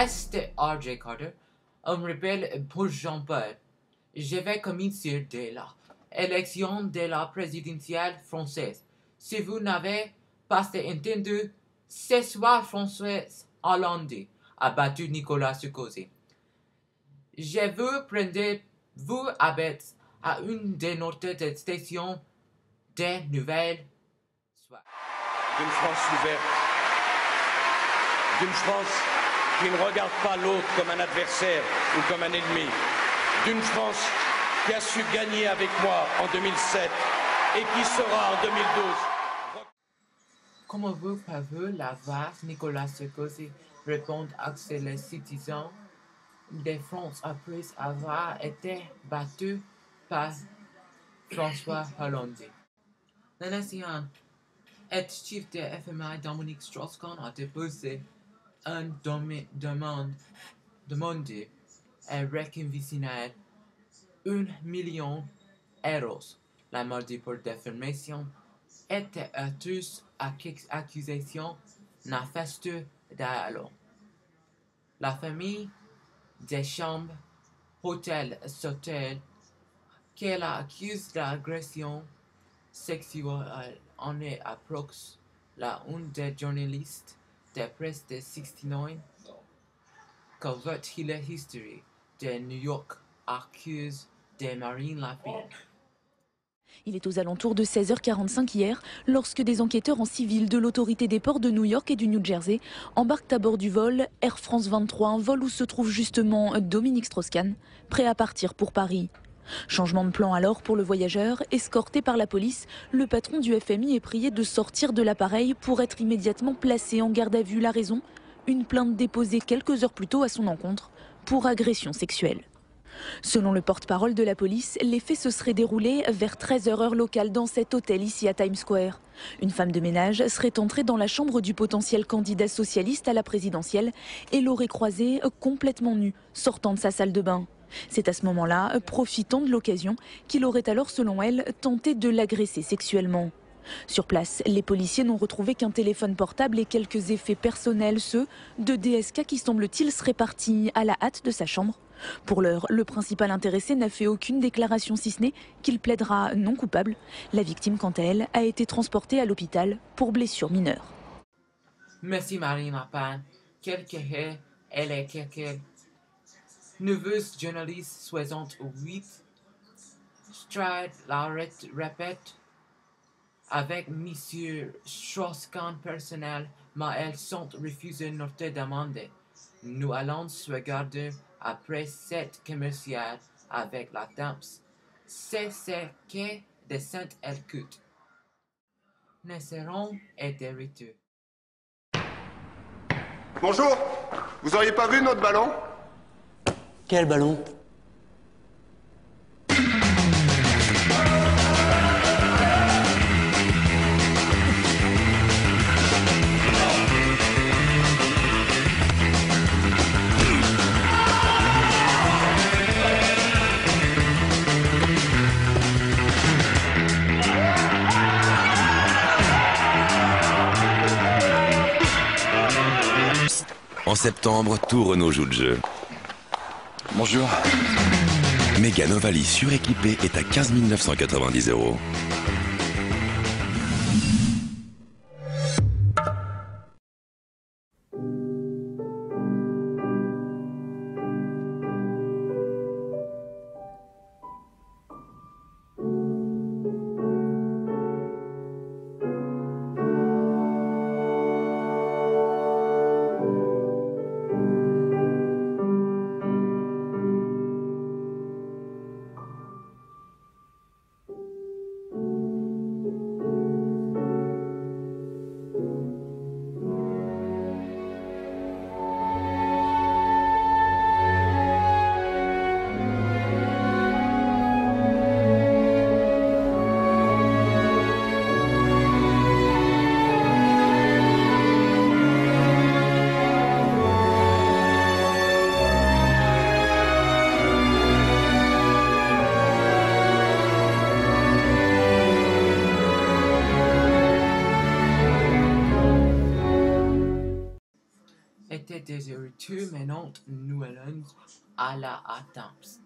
c'était R.J. Carter. On me rappelle pour Jean-Paul. J'avais commis sur de l'élection de la présidentielle française. Si vous n'avez pas entendu, ce soir François Hollande a battu Nicolas Sarkozy. Je vous prendre vous habitez à une de notre stations des nouvelles. D'une France ouverte, d'une France qui ne regarde pas l'autre comme un adversaire ou comme un ennemi, d'une France qui a su gagner avec moi en 2007 et qui sera en 2012. Comment vous pouvez la voir, Nicolas Sarkozy, répondre à les citoyens de France après avoir été battu par François Hollande? La nation et chef de FMI Dominique Strauss-Kahn a déposé une demande à réquisitionner 1 million d'euros. La mardi pour déformation était tous accusations néfastes d'alors. La famille des chambres Hôtel Sautel qu'elle accuse d'agression sexuelle en est approche la une des journalistes de presse de 69 couvert la history de New York accuse de Marine Lafitte. Il est aux alentours de 16h45 hier, lorsque des enquêteurs en civil de l'autorité des ports de New York et du New Jersey embarquent à bord du vol Air France 23, un vol où se trouve justement Dominique Strauss-Kahn, prêt à partir pour Paris. Changement de plan alors pour le voyageur, escorté par la police, le patron du FMI est prié de sortir de l'appareil pour être immédiatement placé en garde à vue. La raison ? Une plainte déposée quelques heures plus tôt à son encontre pour agression sexuelle. Selon le porte-parole de la police, les faits se seraient déroulés vers 13h heure locale dans cet hôtel ici à Times Square. Une femme de ménage serait entrée dans la chambre du potentiel candidat socialiste à la présidentielle et l'aurait croisé complètement nu, sortant de sa salle de bain. C'est à ce moment-là, profitant de l'occasion, qu'il aurait alors, selon elle, tenté de l'agresser sexuellement. Sur place, les policiers n'ont retrouvé qu'un téléphone portable et quelques effets personnels, ceux de DSK qui, semble-t-il, seraient partis à la hâte de sa chambre. Pour l'heure, le principal intéressé n'a fait aucune déclaration, si ce n'est qu'il plaidera non coupable. La victime, quant à elle, a été transportée à l'hôpital pour blessures mineures. Merci Marine Lapin. Elle est quelques nouveaux journalistes 68. Stride la répète avec Monsieur Strauss-Kahn personnel, mais elles sont refusées notre demande. Nous allons regarder après cette commerciale avec la danse. C'est ce que de Saint-Elcoute. Nous serons et de retour. Bonjour, vous auriez pas vu notre ballon? Quel ballon? En septembre, tout Renault joue le jeu. Bonjour. Mégane Ovalie suréquipée est à 15 990 €. était déshérités menant New Orleans à la attente.